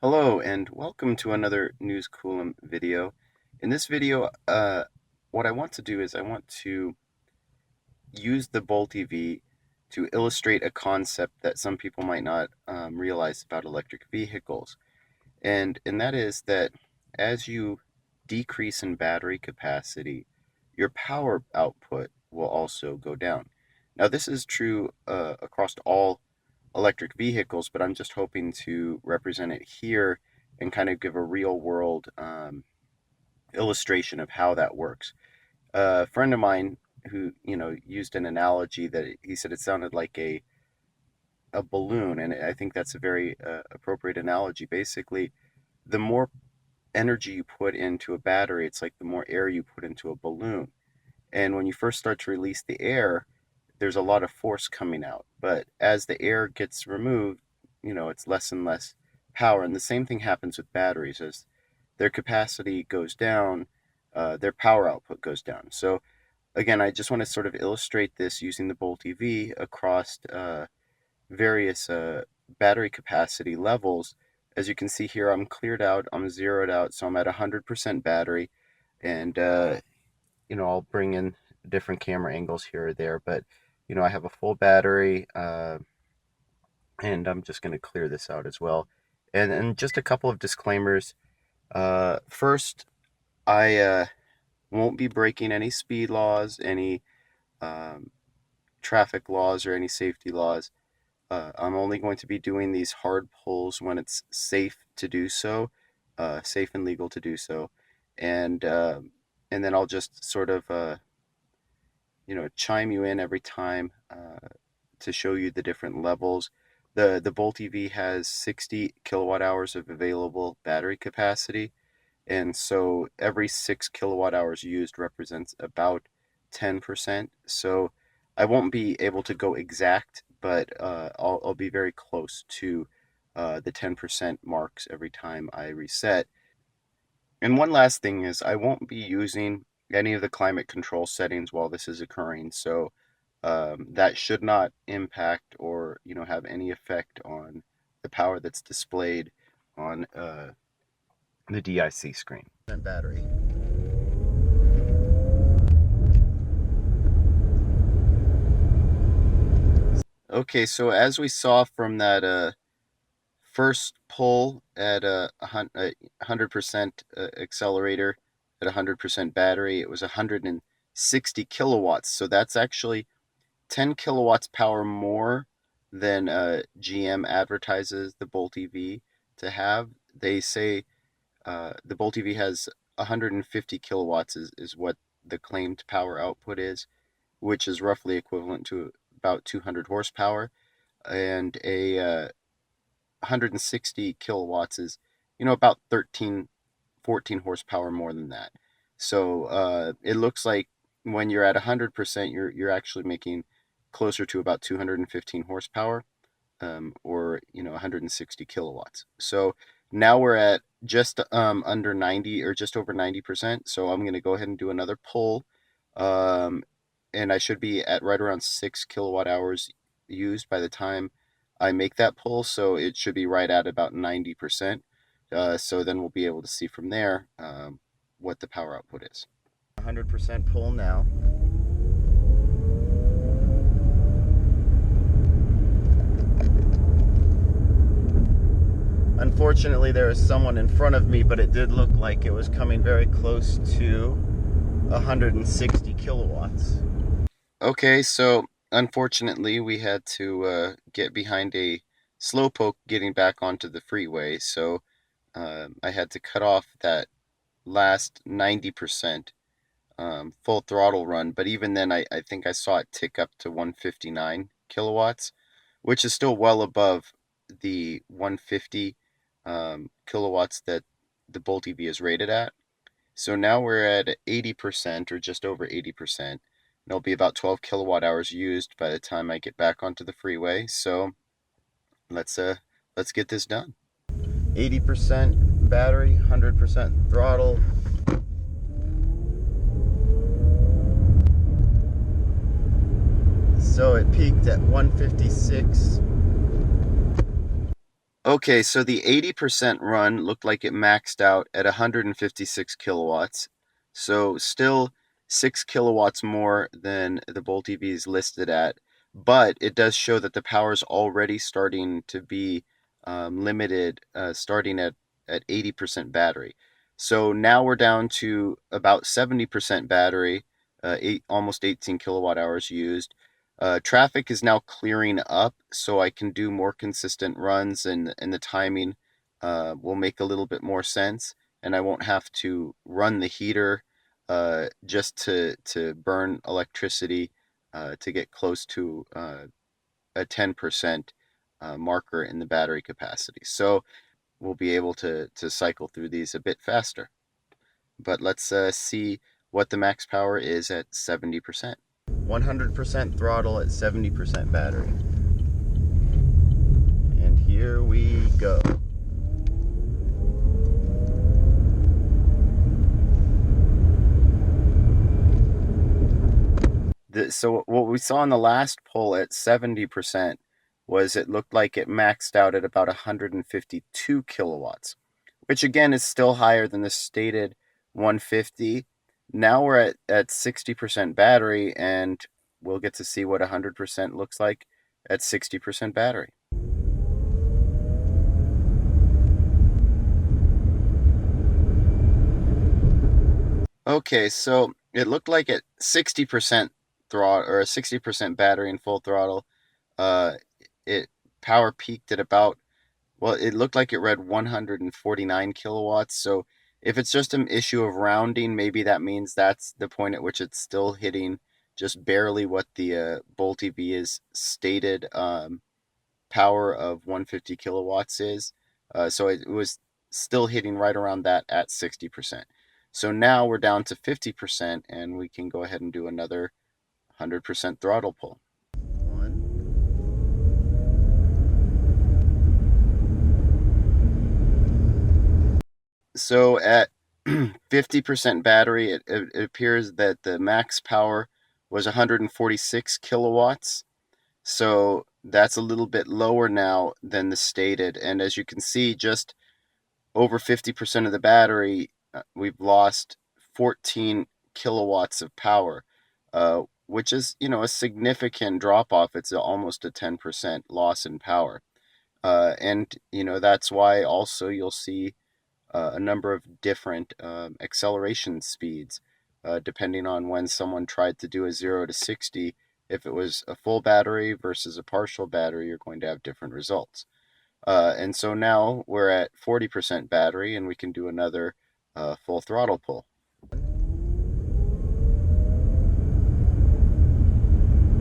Hello and welcome to another News Coolum video. In this video, what I want to do is I want to use the Bolt EV to illustrate a concept that some people might not realize about electric vehicles. And that is that as you decrease in battery capacity, your power output will also go down. Now, this is true across all electric vehicles, but I'm just hoping to represent it here and kind of give a real world illustration of how that works. A friend of mine who used an analogy that he said it sounded like a balloon, and I think that's a very appropriate analogy. Basically, the more energy you put into a battery, it's like the more air you put into a balloon. And when you first start to release the air, there's a lot of force coming out. But as the air gets removed, it's less and less power. And the same thing happens with batteries. As their capacity goes down, their power output goes down. So again, I just want to sort of illustrate this using the Bolt EV across various battery capacity levels. As you can see here, I'm cleared out, I'm zeroed out, so I'm at 100% battery. And I'll bring in different camera angles here or there, but I have a full battery, and I'm just going to clear this out as well. And just a couple of disclaimers. First, I won't be breaking any speed laws, any um, traffic laws, or any safety laws. I'm only going to be doing these hard pulls when it's safe to do so, safe and legal to do so, and and then I'll just sort of chime you in every time to show you the different levels. The Bolt EV has 60 kilowatt hours of available battery capacity, and so every 6 kilowatt hours used represents about 10%. So I won't be able to go exact, but I'll be very close to the 10% marks every time I reset. And one last thing is I won't be using any of the climate control settings while this is occurring. So that should not impact or have any effect on the power that's displayed on the DIC screen. Battery. Okay, so as we saw from that first pull at a 100% accelerator at 100% battery, it was 160 kilowatts. So that's actually 10 kilowatts power more than GM advertises the Bolt EV to have. They say the Bolt EV has 150 kilowatts is what the claimed power output is, which is roughly equivalent to about 200 horsepower. And a 160 kilowatts is, about 13, 14 horsepower more than that. So it looks like when you're at 100%, you're actually making closer to about 215 horsepower, or 160 kilowatts. So now we're at just under 90 or just over 90%. So I'm going to go ahead and do another pull, um, and I should be at right around 6 kilowatt hours used by the time I make that pull. So it should be right at about 90%. So then we'll be able to see from there what the power output is. 100% pull now. Unfortunately, there is someone in front of me, but it did look like it was coming very close to 160 kilowatts. Okay, so unfortunately, we had to get behind a slowpoke getting back onto the freeway, so I had to cut off that last 90% full throttle run. But even then, I think I saw it tick up to 159 kilowatts, which is still well above the 150 kilowatts that the Bolt EV is rated at. So now we're at 80% or just over 80%. It'll be about 12 kilowatt hours used by the time I get back onto the freeway. So let's get this done. 80% battery, 100% throttle. So it peaked at 156. Okay, so the 80% run looked like it maxed out at 156 kilowatts. So still 6 kilowatts more than the Bolt EV is listed at, but it does show that the power is already starting to be limited, starting at 80% battery. So now we're down to about 70% battery, almost 18 kilowatt hours used. Traffic is now clearing up, so I can do more consistent runs, and the timing will make a little bit more sense, and I won't have to run the heater just to burn electricity to get close to a 10% marker in the battery capacity. So we'll be able to cycle through these a bit faster. But let's see what the max power is at 70%. 100% throttle at 70% battery. And here we go. So what we saw in the last poll at 70% was it looked like it maxed out at about 152 kilowatts, which again is still higher than the stated 150. Now we're at 60% battery, and we'll get to see what 100% looks like at 60% battery. Okay, so it looked like at 60% throttle or 60% battery and full throttle, uh, it power peaked at about, well, it looked like it read 149 kilowatts. So if it's just an issue of rounding, maybe that means that's the point at which it's still hitting just barely what the Bolt EV is stated power of 150 kilowatts is. So it was still hitting right around that at 60%. So now we're down to 50%, and we can go ahead and do another 100% throttle pull. One. So at 50% battery, it appears that the max power was 146 kilowatts. So that's a little bit lower now than the stated. And as you can see, just over 50% of the battery, we've lost 14 kilowatts of power, which is, a significant drop off. It's almost a 10% loss in power. And that's why also you'll see a number of different acceleration speeds, depending on when someone tried to do a 0 to 60. If it was a full battery versus a partial battery, you're going to have different results. And so now we're at 40% battery, and we can do another full throttle pull.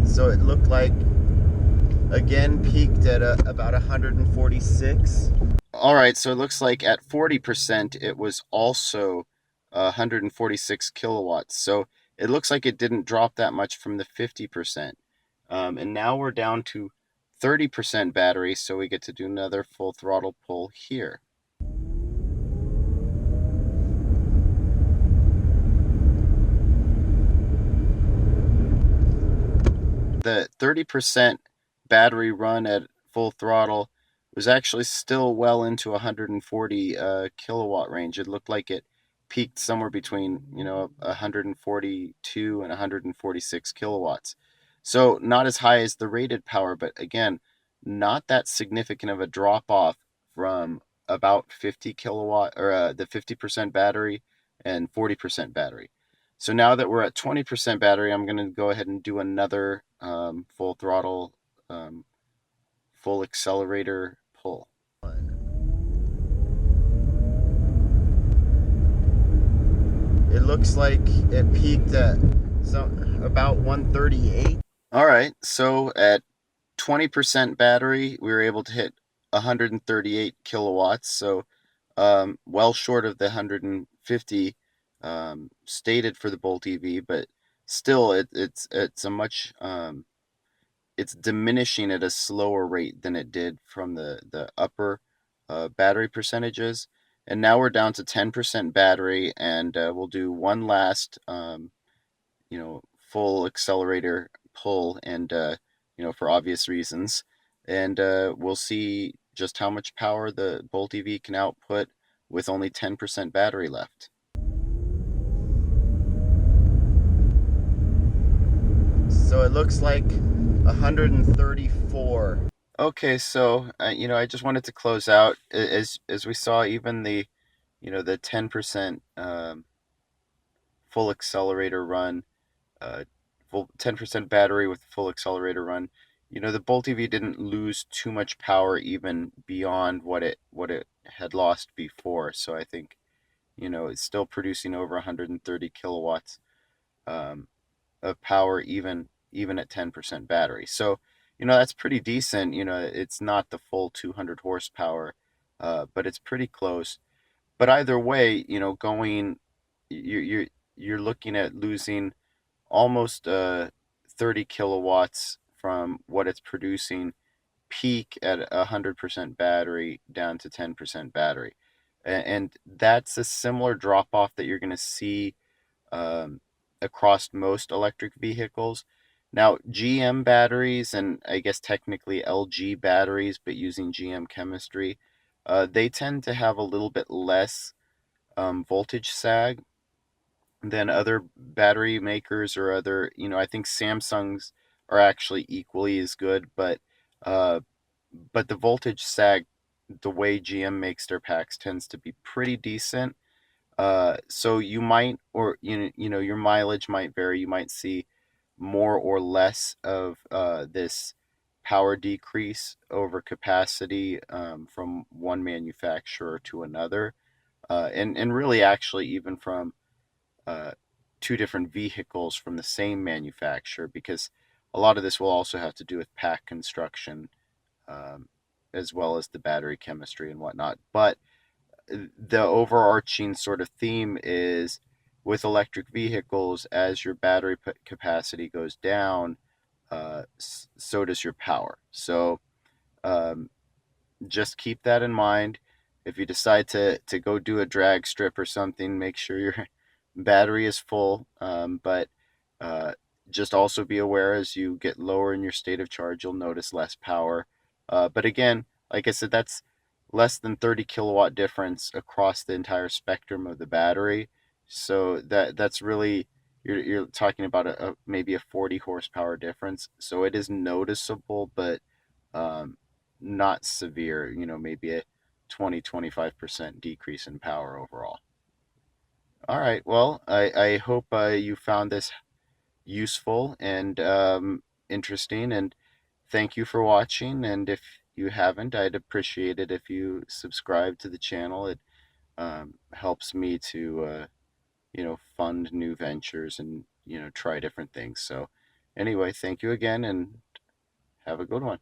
So it looked like, again, peaked at about 146. All right, so it looks like at 40%, it was also 146 kilowatts. So it looks like it didn't drop that much from the 50%. And now we're down to 30% battery, so we get to do another full throttle pull here. The 30% battery run at full throttle was actually still well into 140 kilowatt range. It looked like it peaked somewhere between 142 and 146 kilowatts. So not as high as the rated power, but again, not that significant of a drop off from about 50 kilowatt or the 50% battery and 40% battery. So now that we're at 20% battery, I'm going to go ahead and do another full throttle, full accelerator pull. It looks like it peaked at about 138. All right, so at 20% battery, we were able to hit 138 kilowatts, so well short of the 150 stated for the Bolt EV, but still, it's a much it's diminishing at a slower rate than it did from the upper battery percentages. And now we're down to 10% battery, and we'll do one last full accelerator pull, and for obvious reasons, and we'll see just how much power the Bolt EV can output with only 10% battery left. So it looks like 134. Okay, so I just wanted to close out as we saw even the 10% full accelerator run, full 10% battery with full accelerator run. The Bolt EV didn't lose too much power even beyond what it had lost before. So I think it's still producing over 130 kilowatts um, of power even at 10% battery. So that's pretty decent. It's not the full 200 horsepower, but it's pretty close. But either way, going you're looking at losing almost 30 kilowatts from what it's producing peak at 100% battery down to 10% battery. And that's a similar drop off that you're going to see um, across most electric vehicles. Now, GM batteries, and I guess technically LG batteries, but using GM chemistry, they tend to have a little bit less voltage sag than other battery makers or other, I think Samsung's are actually equally as good, uh, but the voltage sag, the way GM makes their packs tends to be pretty decent. So you might, or your mileage might vary. You might see more or less of this power decrease over capacity from one manufacturer to another, and really actually even from uh, two different vehicles from the same manufacturer, because a lot of this will also have to do with pack construction, um, as well as the battery chemistry and whatnot. But the overarching sort of theme is with electric vehicles, as your battery capacity goes down, so does your power. So um, just keep that in mind. If you decide to go do a drag strip or something, make sure your battery is full. But uh, just also be aware as you get lower in your state of charge, you'll notice less power. But again, like I said, that's less than 30 kilowatt difference across the entire spectrum of the battery. So that's really you're talking about maybe a 40 horsepower difference. So it is noticeable, but um, not severe, maybe a 20-25% decrease in power overall. All right. Well, I hope you found this useful and interesting. And thank you for watching. And if you haven't, I'd appreciate it if you subscribe to the channel. It helps me to, fund new ventures and, try different things. So, anyway, thank you again and have a good one.